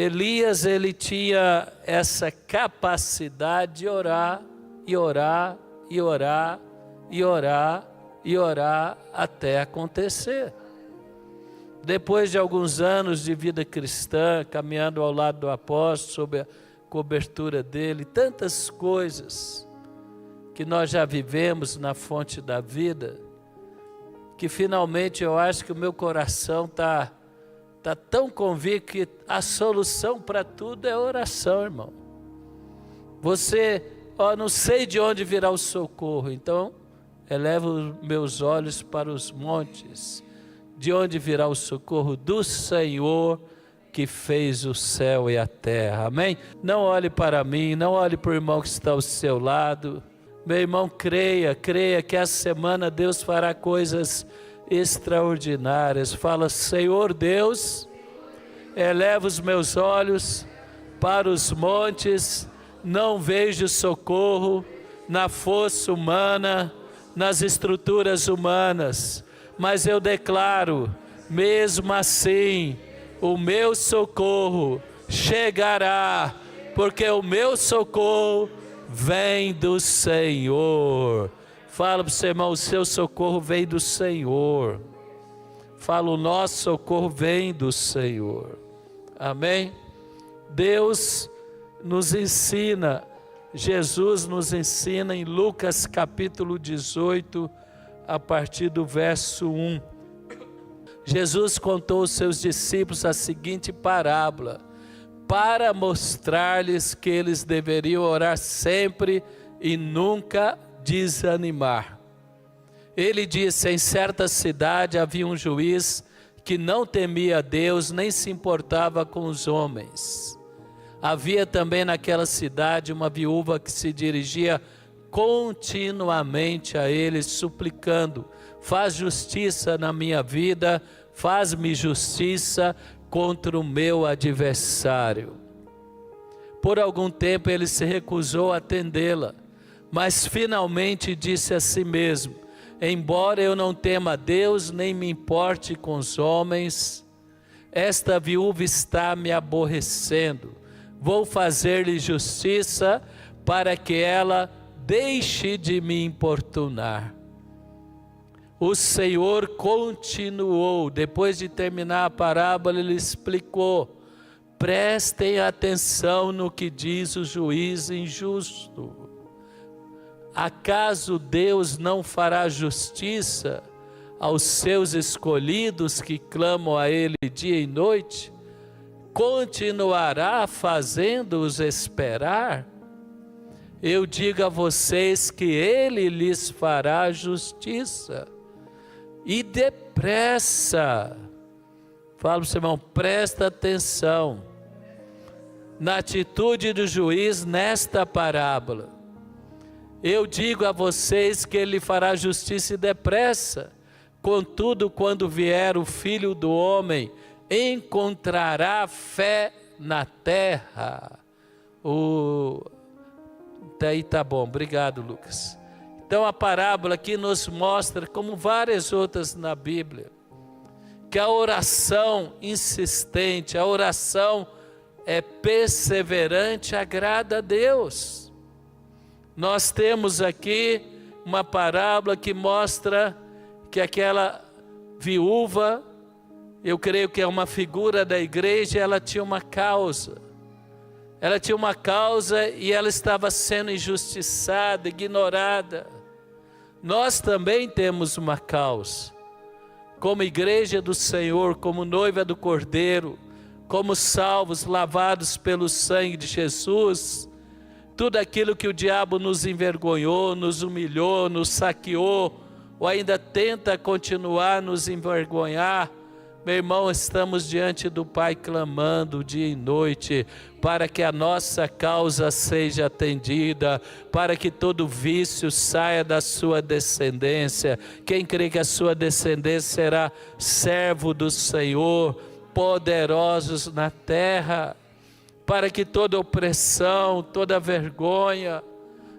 Elias, ele tinha essa capacidade de orar, e orar, e orar, e orar, e orar até acontecer. Depois de alguns anos de vida cristã, caminhando ao lado do apóstolo, sob a cobertura dele, tantas coisas que nós já vivemos na fonte da vida, que finalmente eu acho que o meu coração está tão convicto que a solução para tudo é oração, irmão. Você, não sei de onde virá o socorro, então elevo os meus olhos para os montes. De onde virá o socorro? Do Senhor que fez o céu e a terra. Amém? Não olhe para mim, não olhe para o irmão que está ao seu lado. Meu irmão, creia que essa semana Deus fará coisas extraordinárias. Fala: Senhor Deus, eleva os meus olhos para os montes, não vejo socorro na força humana, nas estruturas humanas, mas eu declaro, mesmo assim, o meu socorro chegará, porque o meu socorro vem do Senhor. Fala para o seu irmão: o seu socorro vem do Senhor. Fala: o nosso socorro vem do Senhor. Amém? Deus nos ensina, Jesus nos ensina em Lucas capítulo 18, a partir do verso 1. Jesus contou aos seus discípulos a seguinte parábola, para mostrar-lhes que eles deveriam orar sempre e nunca desanimar. Ele disse: em certa cidade havia um juiz que não temia a Deus, nem se importava com os homens. Havia também naquela cidade uma viúva que se dirigia continuamente a ele, suplicando: faz justiça na minha vida, faz-me justiça contra o meu adversário. Por algum tempo ele se recusou a atendê-la, mas finalmente disse a si mesmo: embora eu não tema a Deus, nem me importe com os homens, esta viúva está me aborrecendo. Vou fazer-lhe justiça para que ela deixe de me importunar. O Senhor continuou, depois de terminar a parábola, ele explicou: prestem atenção no que diz o juiz injusto. Acaso Deus não fará justiça aos seus escolhidos que clamam a Ele dia e noite? Continuará fazendo-os esperar? Eu digo a vocês que Ele lhes fará justiça. E depressa. Fala para o seu irmão: presta atenção na atitude do juiz nesta parábola. Eu digo a vocês que Ele fará justiça e depressa. Contudo, quando vier o Filho do Homem, encontrará fé na terra. Daí tá bom, obrigado, Lucas. Então a parábola aqui nos mostra, como várias outras na Bíblia, que a oração insistente, a oração perseverante, agrada a Deus. Nós temos aqui uma parábola que mostra que aquela viúva, eu creio que é uma figura da igreja, ela tinha uma causa. Ela tinha uma causa e ela estava sendo injustiçada, ignorada. Nós também temos uma causa. Como igreja do Senhor, como noiva do Cordeiro, como salvos, lavados pelo sangue de Jesus, tudo aquilo que o diabo nos envergonhou, nos humilhou, nos saqueou, ou ainda tenta continuar a nos envergonhar, meu irmão, estamos diante do Pai clamando dia e noite para que a nossa causa seja atendida, para que todo vício saia da sua descendência. Quem crê que a sua descendência será servo do Senhor, poderosos na terra, para que toda opressão, toda vergonha,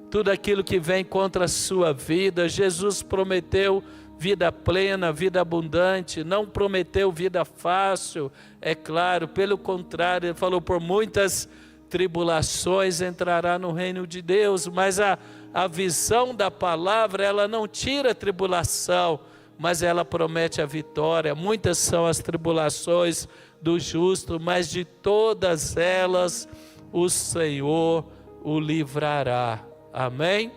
tudo aquilo que vem contra a sua vida, Jesus prometeu, vida plena, vida abundante, não prometeu vida fácil, é claro, pelo contrário, ele falou: por muitas tribulações entrará no reino de Deus. Mas a visão da palavra, ela não tira a tribulação, mas ela promete a vitória. Muitas são as tribulações do justo, mas de todas elas o Senhor o livrará. Amém?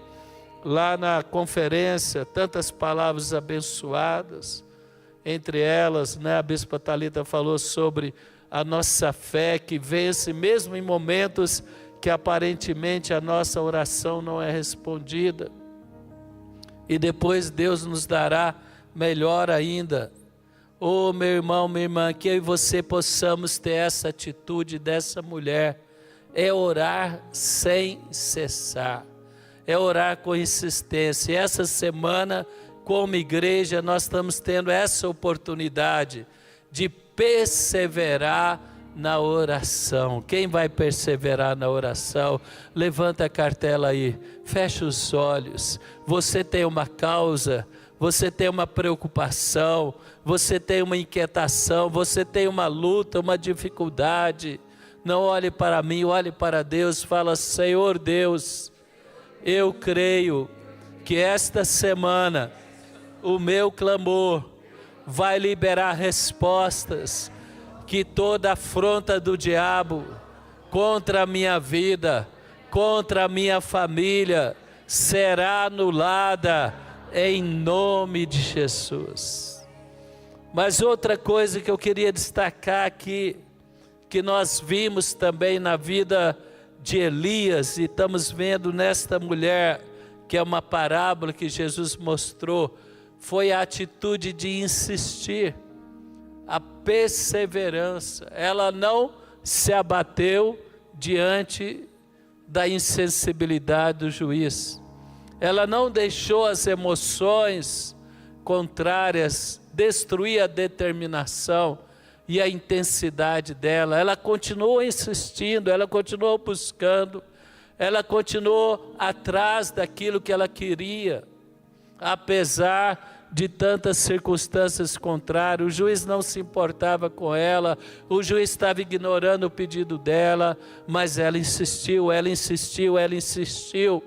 Lá na conferência, tantas palavras abençoadas, entre elas, a Bispa Thalita falou sobre a nossa fé que vence mesmo em momentos que aparentemente a nossa oração não é respondida. E depois Deus nos dará melhor ainda. Oh, meu irmão, minha irmã, que eu e você possamos ter essa atitude dessa mulher, é orar sem cessar, é orar com insistência. E essa semana, como igreja, nós estamos tendo essa oportunidade de perseverar na oração. Quem vai perseverar na oração? Levanta a cartela aí, fecha os olhos. Você tem uma causa, você tem uma preocupação, você tem uma inquietação, você tem uma luta, uma dificuldade. Não olhe para mim, olhe para Deus. Fala: Senhor Deus, eu creio que esta semana o meu clamor vai liberar respostas, que toda afronta do diabo contra a minha vida, contra a minha família, será anulada em nome de Jesus. Mas outra coisa que eu queria destacar aqui, que nós vimos também na vida de Elias, e estamos vendo nesta mulher, que é uma parábola que Jesus mostrou, foi a atitude de insistir, a perseverança. Ela não se abateu diante da insensibilidade do juiz. Ela não deixou as emoções contrárias destruir a determinação e a intensidade dela. Ela continuou insistindo, ela continuou buscando, ela continuou atrás daquilo que ela queria, apesar de tantas circunstâncias contrárias. O juiz não se importava com ela, o juiz estava ignorando o pedido dela, mas ela insistiu, ela insistiu, ela insistiu,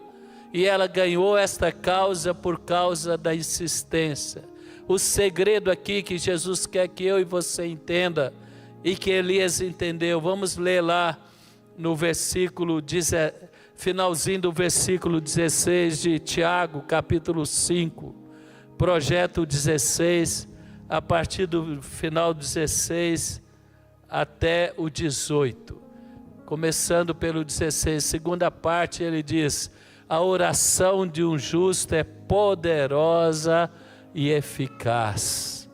e ela ganhou esta causa por causa da insistência. O segredo aqui que Jesus quer que eu e você entenda, e que Elias entendeu, vamos ler lá no versículo, finalzinho do versículo 16 de Tiago, capítulo 5, projeto 16, a partir do final 16 até o 18. Começando pelo 16, segunda parte, ele diz: a oração de um justo é poderosa e eficaz.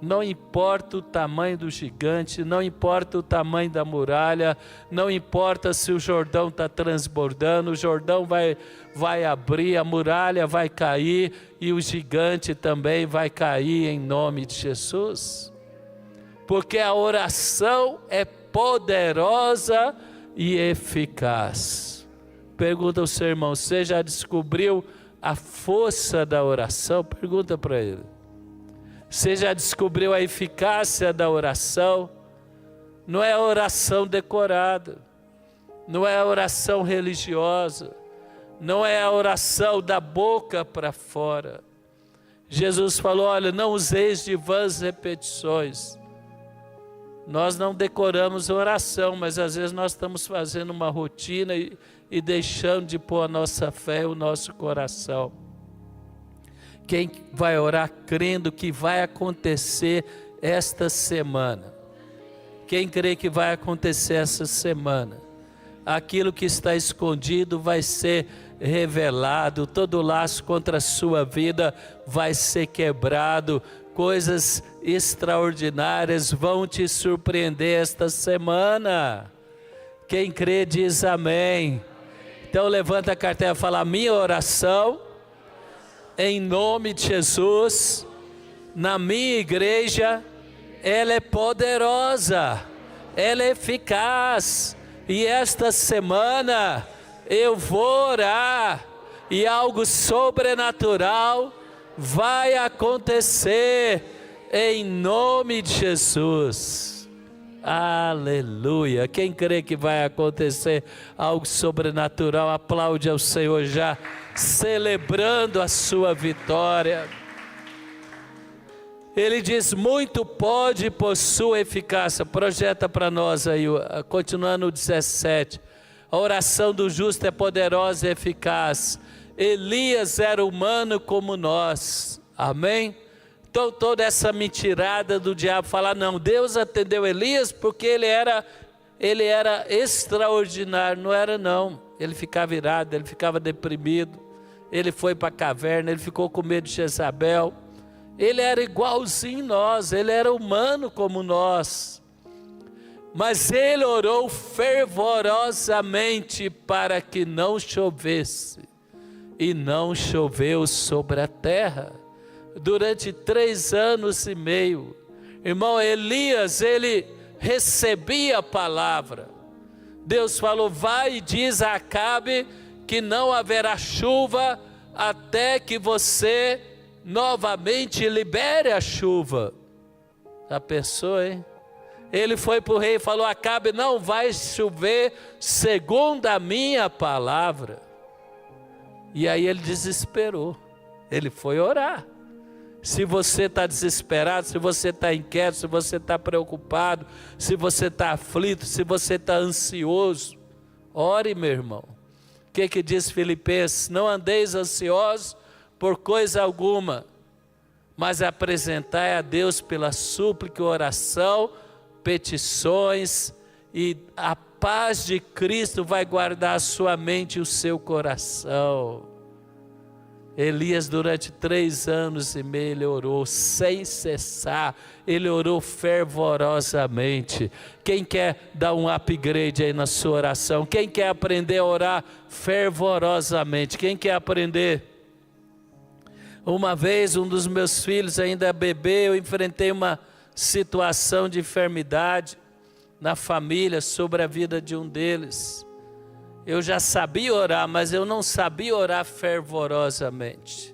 Não importa o tamanho do gigante, não importa o tamanho da muralha, não importa se o Jordão está transbordando, o Jordão vai abrir, a muralha vai cair e o gigante também vai cair em nome de Jesus. Porque a oração é poderosa e eficaz. Pergunta ao seu irmão: você já descobriu a força da oração? Pergunta para ele. Você já descobriu a eficácia da oração? Não é a oração decorada, não é a oração religiosa, não é a oração da boca para fora. Jesus falou: olha, não useis de vãs repetições. Nós não decoramos a oração, mas às vezes nós estamos fazendo uma rotina e deixando de pôr a nossa fé e o nosso coração. Quem vai orar crendo que vai acontecer esta semana? Quem crê que vai acontecer essa semana? Aquilo que está escondido vai ser revelado, todo laço contra a sua vida vai ser quebrado, coisas extraordinárias vão te surpreender esta semana. Quem crê diz amém. Então levanta a carteira e fala: minha oração, em nome de Jesus, na minha igreja, ela é poderosa, ela é eficaz, e esta semana eu vou orar, e algo sobrenatural vai acontecer em nome de Jesus. Aleluia. Quem crê que vai acontecer algo sobrenatural, aplaude ao Senhor já, celebrando a sua vitória. Ele diz: muito pode por sua eficácia. Projeta para nós aí, continuando o 17. A oração do justo é poderosa e eficaz. Elias era humano como nós. Amém? Então toda essa mentirada do diabo, falar não, Deus atendeu Elias porque ele era extraordinário. Não era não. Ele ficava irado, ele ficava deprimido. Ele foi para a caverna, ele ficou com medo de Jezabel. Ele era igualzinho nós, ele era humano como nós. Mas ele orou fervorosamente para que não chovesse. E não choveu sobre a terra durante 3 anos e meio. Irmão, Elias, ele recebia a palavra. Deus falou: vai e diz a Acabe que não haverá chuva até que você novamente libere a chuva. Já pensou, hein? Ele foi para o rei e falou: Acabe, não vai chover segundo a minha palavra. E aí ele desesperou, ele foi orar. Se você está desesperado, se você está inquieto, se você está preocupado, se você está aflito, se você está ansioso, ore, meu irmão. O que diz Filipenses? Não andeis ansiosos por coisa alguma, mas apresentai a Deus pela súplica e oração, petições, e a paz de Cristo vai guardar a sua mente e o seu coração. Elias, durante 3 anos e meio, ele orou sem cessar, ele orou fervorosamente. Quem quer dar um upgrade aí na sua oração? Quem quer aprender a orar fervorosamente? Quem quer aprender? Uma vez, um dos meus filhos, ainda bebê, eu enfrentei uma situação de enfermidade na família, sobre a vida de um deles. Eu já sabia orar, mas eu não sabia orar fervorosamente.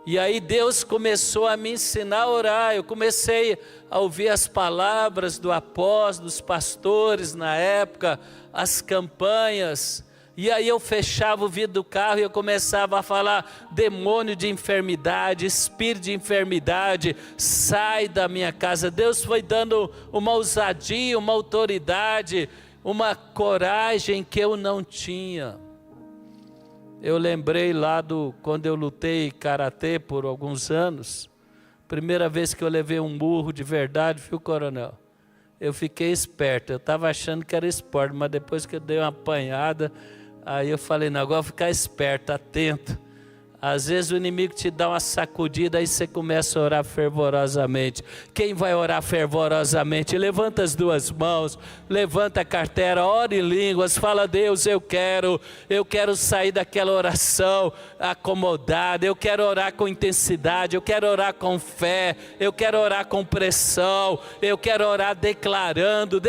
E aí Deus começou a me ensinar a orar. Eu comecei a ouvir as palavras do apóstolo, dos pastores na época, as campanhas. E aí eu fechava o vidro do carro e eu começava a falar: demônio de enfermidade, espírito de enfermidade, sai da minha casa. Deus foi dando uma ousadia, uma autoridade, uma coragem que eu não tinha. Eu lembrei lá quando eu lutei karatê por alguns anos, primeira vez que eu levei um murro de verdade, viu, coronel? Eu fiquei esperto, eu estava achando que era esporte, mas depois que eu dei uma apanhada, aí eu falei: não, agora vou ficar esperto, atento. Às vezes o inimigo te dá uma sacudida, aí você começa a orar fervorosamente. Quem vai orar fervorosamente? Levanta as 2 mãos, levanta a carteira, ora em línguas, fala: Deus, eu quero sair daquela oração acomodada, eu quero orar com intensidade, eu quero orar com fé, eu quero orar com pressão, eu quero orar declarando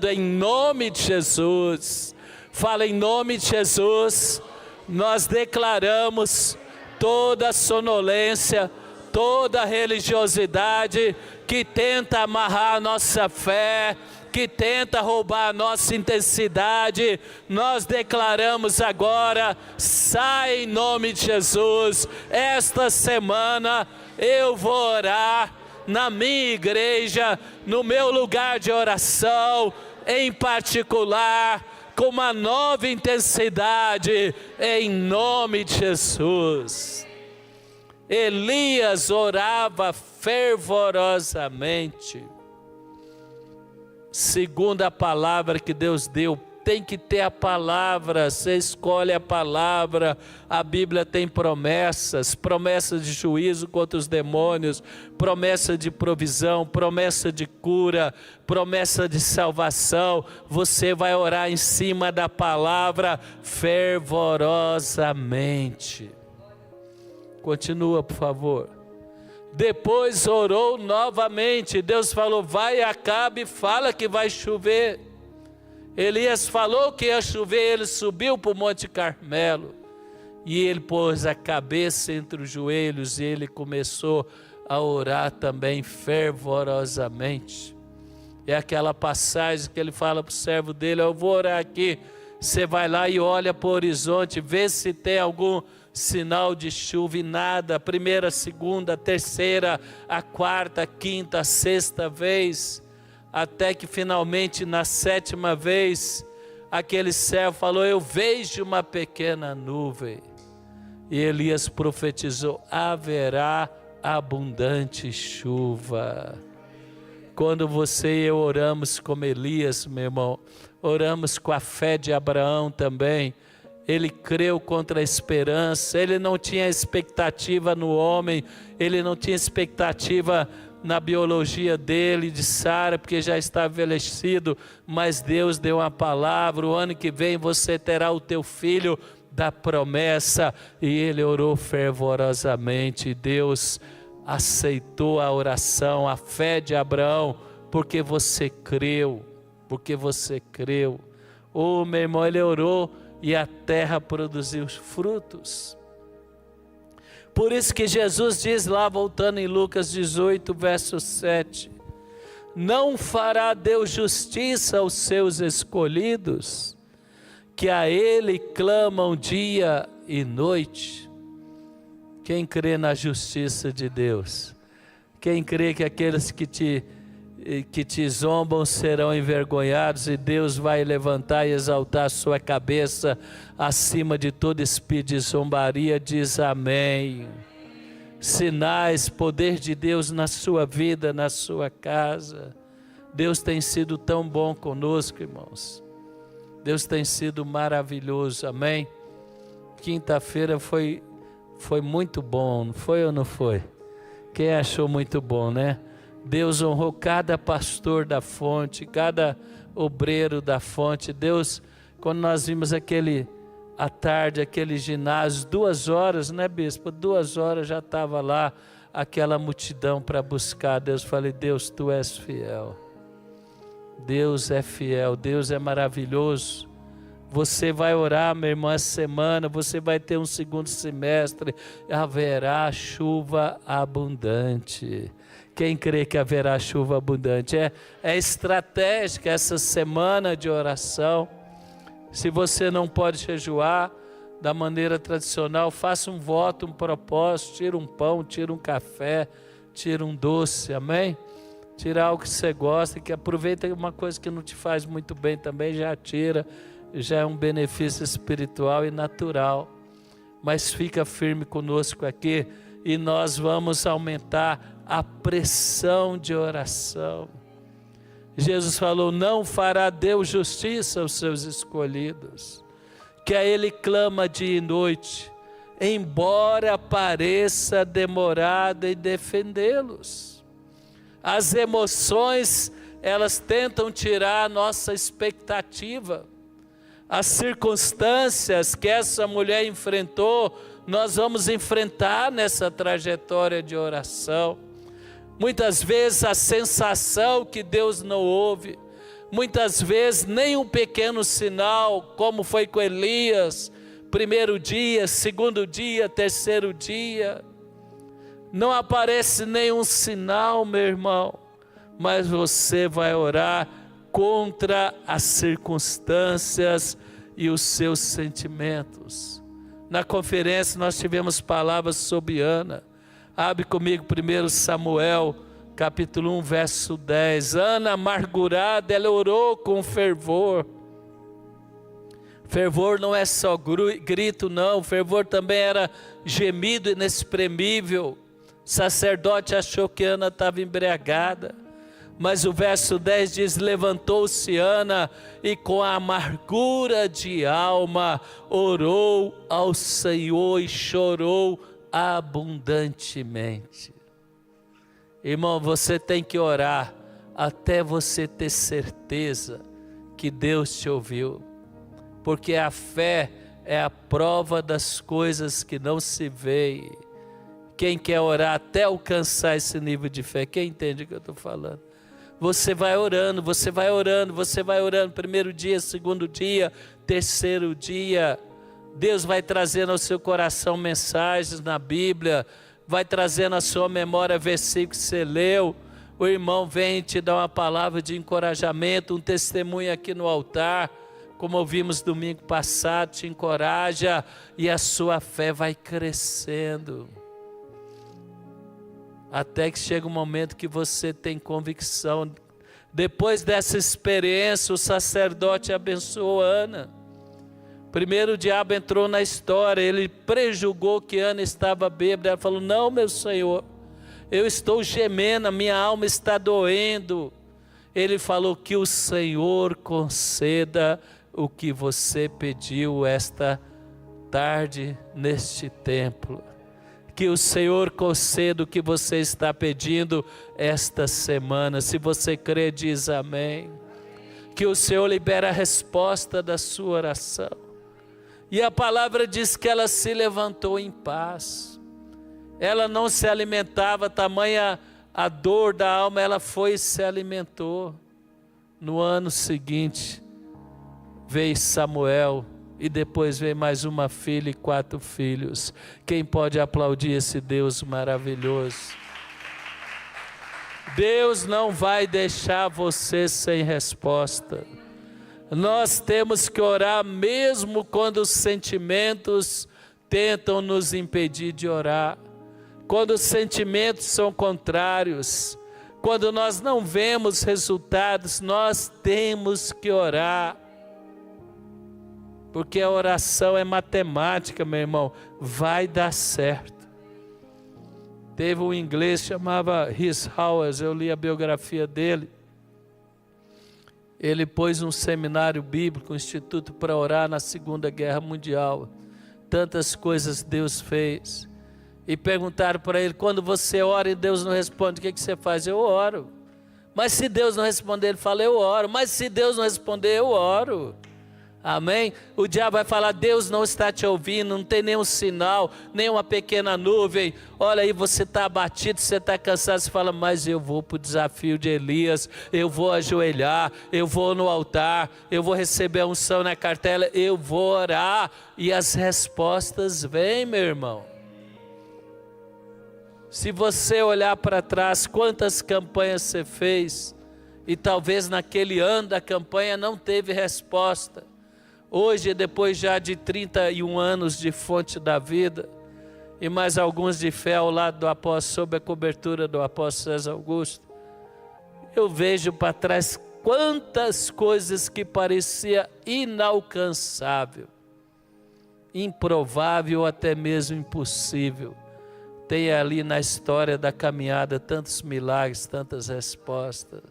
em nome de Jesus. Fala: em nome de Jesus, nós declaramos toda sonolência, toda religiosidade que tenta amarrar a nossa fé, que tenta roubar a nossa intensidade. Nós declaramos agora: sai em nome de Jesus. Esta semana eu vou orar na minha igreja, no meu lugar de oração, em particular, com uma nova intensidade, em nome de Jesus. Elias orava fervorosamente, segundo a palavra que Deus deu. Tem que ter a palavra, você escolhe a palavra. A Bíblia tem promessas de juízo contra os demônios, promessa de provisão, promessa de cura, promessa de salvação. Você vai orar em cima da palavra fervorosamente. Continua, por favor. Depois orou novamente. Deus falou: vai, Acabe, fala que vai chover. Elias falou que ia chover, ele subiu para o Monte Carmelo. E ele pôs a cabeça entre os joelhos e ele começou a orar também fervorosamente. É aquela passagem que ele fala para o servo dele: eu vou orar aqui, você vai lá e olha para o horizonte, vê se tem algum sinal de chuva, e nada. A primeira, a segunda, a terceira, a quarta, a quinta, a sexta vez, até que finalmente na sétima vez, aquele servo falou: eu vejo uma pequena nuvem. E Elias profetizou: haverá abundante chuva. Quando você e eu oramos como Elias, meu irmão, oramos com a fé de Abraão também. Ele creu contra a esperança, ele não tinha expectativa no homem, ele não tinha expectativa na biologia dele, de Sara, porque já está envelhecido, mas Deus deu uma palavra: o ano que vem você terá o teu filho da promessa. E ele orou fervorosamente, e Deus aceitou a oração, a fé de Abraão, porque você creu, Oh, meu irmão, ele orou e a terra produziu frutos. Por isso que Jesus diz lá, voltando em Lucas 18, verso 7, não fará Deus justiça aos seus escolhidos, que a Ele clamam dia e noite. Quem crê na justiça de Deus? Quem crê que aqueles que te zombam serão envergonhados, e Deus vai levantar e exaltar a sua cabeça acima de todo espírito de zombaria, diz amém. Sinais, poder de Deus na sua vida, na sua casa. Deus tem sido tão bom conosco, irmãos. Deus tem sido maravilhoso, amém? Quinta-feira foi muito bom, não foi ou não foi? Quem achou muito bom, né? Deus honrou cada pastor da fonte, cada obreiro da fonte. Deus, quando nós vimos à tarde, aquele ginásio, 2 horas, né, bispo? 2 horas já estava lá aquela multidão para buscar Deus. Falei: Deus, tu és fiel. Deus é fiel, Deus é maravilhoso. Você vai orar, meu irmão, essa semana, você vai ter um segundo semestre, haverá chuva abundante. Quem crê que haverá chuva abundante? É estratégica essa semana de oração. Se você não pode jejuar da maneira tradicional, faça um voto, um propósito, tira um pão, tira um café, tira um doce, amém? Tira algo que você gosta, que aproveita uma coisa que não te faz muito bem também, já tira, já é um benefício espiritual e natural. Mas fica firme conosco aqui, e nós vamos aumentar a pressão de oração. Jesus falou: não fará Deus justiça aos seus escolhidos, que a Ele clama dia e noite, embora pareça demorado em defendê-los. As emoções, elas tentam tirar a nossa expectativa. As circunstâncias que essa mulher enfrentou, nós vamos enfrentar nessa trajetória de oração. Muitas vezes a sensação que Deus não ouve, muitas vezes nem um pequeno sinal, como foi com Elias, 1º dia, 2º dia, 3º dia, não aparece nenhum sinal, meu irmão, mas você vai orar contra as circunstâncias e os seus sentimentos. Na conferência nós tivemos palavras sobre Ana. Abre comigo 1 Samuel, capítulo 1, verso 10. Ana, amargurada, ela orou com fervor. Fervor não é só grito, não. Fervor também era gemido inexprimível. O sacerdote achou que Ana estava embriagada. Mas o verso 10 diz: levantou-se Ana e com a amargura de alma orou ao Senhor e chorou abundantemente. Irmão, você tem que orar até você ter certeza que Deus te ouviu, porque a fé é a prova das coisas que não se veem. Quem quer orar até alcançar esse nível de fé, quem entende o que eu estou falando? Você vai orando, você vai orando, você vai orando, 1º dia, 2º dia, 3º dia, Deus vai trazendo ao seu coração mensagens na Bíblia, vai trazendo à sua memória versículos que você leu. O irmão vem te dar uma palavra de encorajamento, um testemunho aqui no altar, como ouvimos domingo passado, te encoraja e a sua fé vai crescendo. Até que chega um momento que você tem convicção. Depois dessa experiência, o sacerdote abençoou Ana. Primeiro o diabo entrou na história, ele prejulgou que Ana estava bêbada. Ela falou: não, meu Senhor, eu estou gemendo, a minha alma está doendo. Ele falou: que o Senhor conceda o que você pediu esta tarde neste templo. Que o Senhor conceda o que você está pedindo esta semana. Se você crê, diz amém. Que o Senhor libere a resposta da sua oração. E a palavra diz que ela se levantou em paz. Ela não se alimentava, tamanha a dor da alma, ela foi e se alimentou. No ano seguinte, veio Samuel, e depois veio mais uma filha e 4 filhos. Quem pode aplaudir esse Deus maravilhoso? Deus não vai deixar você sem resposta. Nós temos que orar mesmo quando os sentimentos tentam nos impedir de orar. Quando os sentimentos são contrários. Quando nós não vemos resultados, nós temos que orar. Porque a oração é matemática, meu irmão, vai dar certo. Teve um inglês, chamava Rhys Howells, eu li a biografia dele. Ele pôs um seminário bíblico, um instituto para orar na Segunda Guerra Mundial. Tantas coisas Deus fez. E perguntaram para ele: quando você ora e Deus não responde, o que você faz? Eu oro. Mas se Deus não responder, ele fala: eu oro. Mas se Deus não responder, eu oro. Amém? O diabo vai falar: Deus não está te ouvindo, não tem nenhum sinal, nenhuma pequena nuvem. Olha aí, você está abatido, você está cansado. Você fala: mas eu vou para o desafio de Elias, eu vou ajoelhar, eu vou no altar, eu vou receber a unção na cartela, eu vou orar. E as respostas vêm, meu irmão. Se você olhar para trás, quantas campanhas você fez, e talvez naquele ano da campanha não teve resposta. Hoje, depois já de 31 anos de Fonte da Vida, e mais alguns de fé ao lado do apóstolo, sob a cobertura do apóstolo César Augusto, eu vejo para trás quantas coisas que parecia inalcançável, improvável ou até mesmo impossível. Tem ali na história da caminhada tantos milagres, tantas respostas.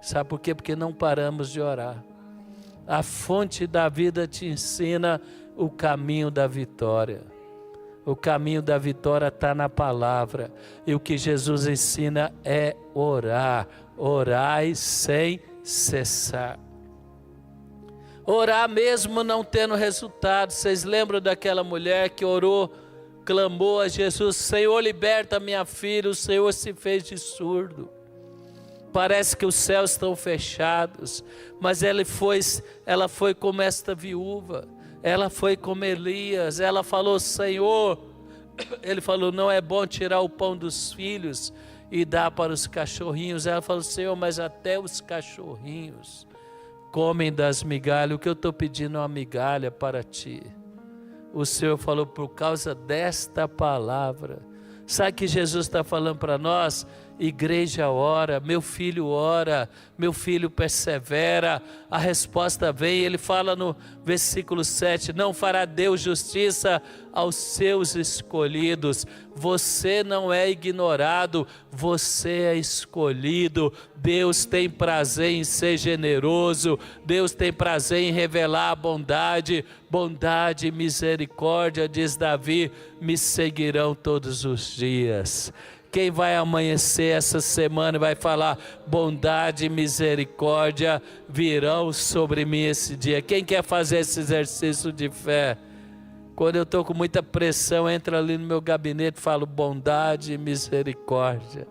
Sabe por quê? Porque não paramos de orar. A fonte da vida te ensina o caminho da vitória. O caminho da vitória está na palavra. E o que Jesus ensina é orar. Orai sem cessar. Orar mesmo não tendo resultado. Vocês lembram daquela mulher que orou, clamou a Jesus: Senhor, liberta minha filha. O Senhor se fez de surdo. Parece que os céus estão fechados, mas ela foi como esta viúva, ela foi como Elias, ela falou: Senhor, ele falou: não é bom tirar o pão dos filhos e dar para os cachorrinhos. Ela falou: Senhor, mas até os cachorrinhos comem das migalhas, o que eu estou pedindo é uma migalha para ti. O Senhor falou: por causa desta palavra. Sabe que Jesus está falando para nós? Igreja ora, meu filho persevera, a resposta vem. Ele fala no versículo 7, não fará Deus justiça aos seus escolhidos. Você não é ignorado, você é escolhido. Deus tem prazer em ser generoso, Deus tem prazer em revelar a bondade e misericórdia, diz Davi, me seguirão todos os dias. Quem vai amanhecer essa semana vai falar: bondade e misericórdia virão sobre mim esse dia. Quem quer fazer esse exercício de fé? Quando eu estou com muita pressão, entro ali no meu gabinete e falo: bondade e misericórdia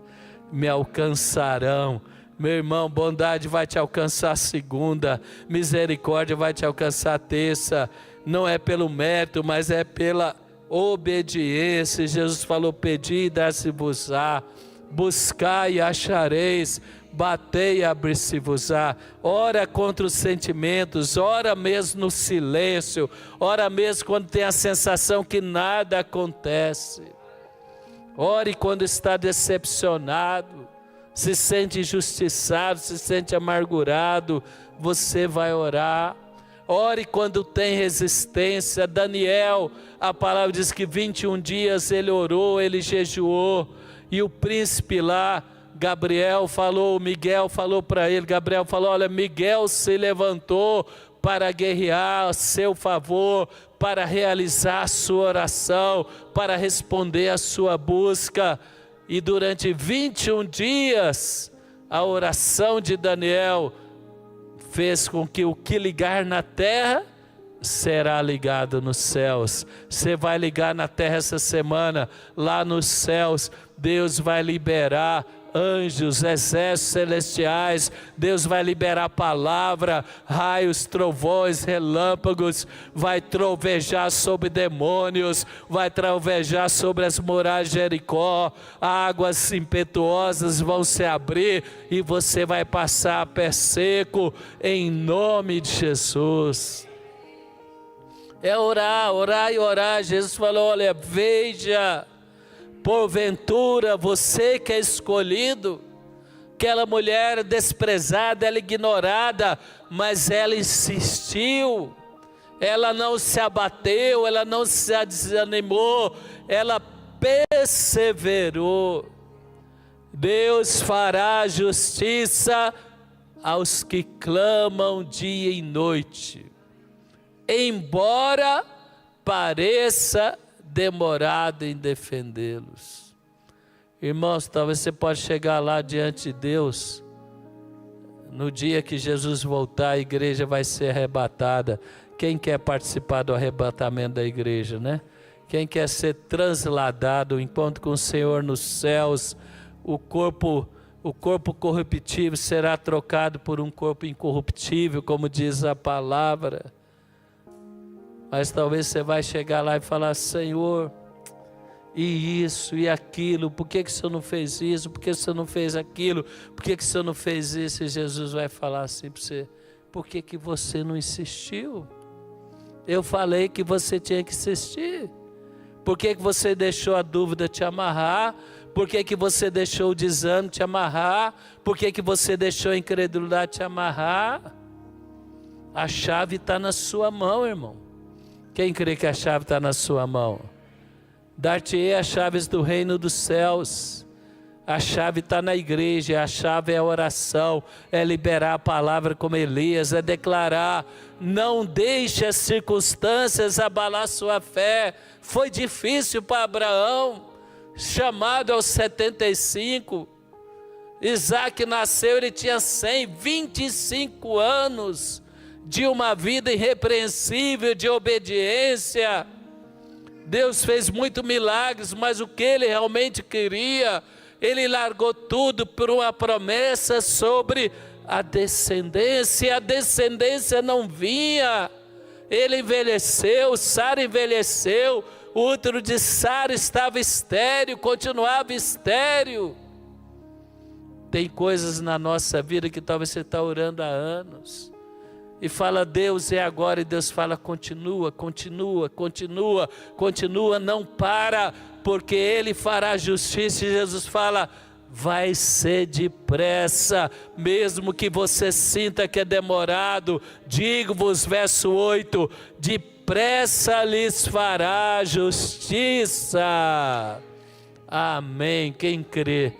me alcançarão. Meu irmão, bondade vai te alcançar segunda, misericórdia vai te alcançar terça, não é pelo mérito, mas é pela obediência. Jesus falou: pedi e dar-se-vos-á, buscai e achareis, batei e abrir-se-vos-á. Ora contra os sentimentos, ora mesmo no silêncio, ora mesmo quando tem a sensação que nada acontece. Ore quando está decepcionado, se sente injustiçado, se sente amargurado, você vai orar. Ore quando tem resistência. Daniel, a palavra diz que 21 dias ele orou, ele jejuou, e o príncipe lá, Gabriel falou, Miguel falou para ele, Gabriel falou: olha, Miguel se levantou para guerrear a seu favor, para realizar a sua oração, para responder a sua busca. E durante 21 dias, a oração de Daniel fez com que o que ligar na terra será ligado nos céus. Você vai ligar na terra essa semana, lá nos céus, Deus vai liberar anjos, exércitos celestiais. Deus vai liberar palavra, raios, trovões, relâmpagos, vai trovejar sobre demônios, vai trovejar sobre as muralhas de Jericó, águas impetuosas vão se abrir e você vai passar a pé seco, em nome de Jesus. É orar, orar e orar. Jesus falou: olha, veja, porventura você que é escolhido, aquela mulher desprezada, ela ignorada, mas ela insistiu, ela não se abateu, ela não se desanimou, ela perseverou. Deus fará justiça aos que clamam dia e noite, embora pareça demorado em defendê-los. Irmãos, talvez você pode chegar lá diante de Deus, no dia que Jesus voltar, a igreja vai ser arrebatada. Quem quer participar do arrebatamento da igreja, né? Quem quer ser transladado, o encontro com o Senhor nos céus, o corpo corruptível será trocado por um corpo incorruptível, como diz a palavra. Mas talvez você vai chegar lá e falar: Senhor, e isso e aquilo, por que o Senhor não fez isso, por que o Senhor não fez aquilo, por que o Senhor não fez isso? E Jesus vai falar assim para você: por que você não insistiu? Eu falei que você tinha que insistir. Por que você deixou a dúvida te amarrar? Por que você deixou o desânimo te amarrar? Por que você deixou a incredulidade te amarrar? A chave está na sua mão, irmão. Quem crê que a chave está na sua mão? Dar-te-ei as chaves do reino dos céus. A chave está na igreja, a chave é a oração, é liberar a palavra como Elias, é declarar. Não deixe as circunstâncias abalar sua fé. Foi difícil para Abraão, chamado aos 75. Isaac nasceu, ele tinha 25 anos. De uma vida irrepreensível, de obediência. Deus fez muitos milagres, mas o que ele realmente queria, ele largou tudo por uma promessa sobre a descendência, e a descendência não vinha. Ele envelheceu, Sara envelheceu, o útero de Sara estava estéril, continuava estéril. Tem coisas na nossa vida que talvez você está orando há anos, e fala: Deus, é agora. E Deus fala: continua, continua, continua, continua, não para, porque Ele fará justiça. E Jesus fala: vai ser depressa, mesmo que você sinta que é demorado. Digo-vos, verso 8, depressa lhes fará justiça. Amém. Quem crê,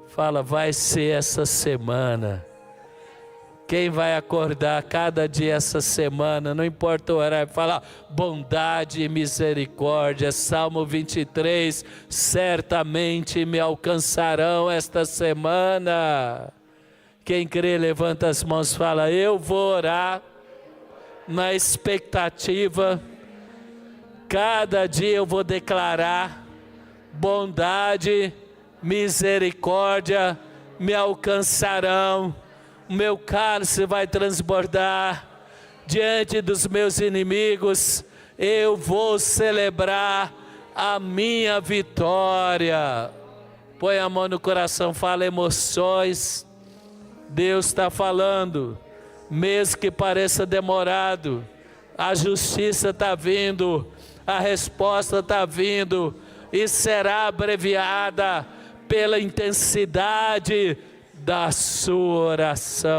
fala: vai ser essa semana. Quem vai acordar cada dia essa semana, não importa o horário, fala: bondade e misericórdia, Salmo 23, certamente me alcançarão esta semana. Quem crê, levanta as mãos, fala: eu vou orar na expectativa, cada dia eu vou declarar: bondade, misericórdia me alcançarão. O meu cálice vai transbordar, diante dos meus inimigos, eu vou celebrar a minha vitória. Põe a mão no coração, fala emoções. Deus está falando, mesmo que pareça demorado, a justiça está vindo, a resposta está vindo e será abreviada pela intensidade da sua oração.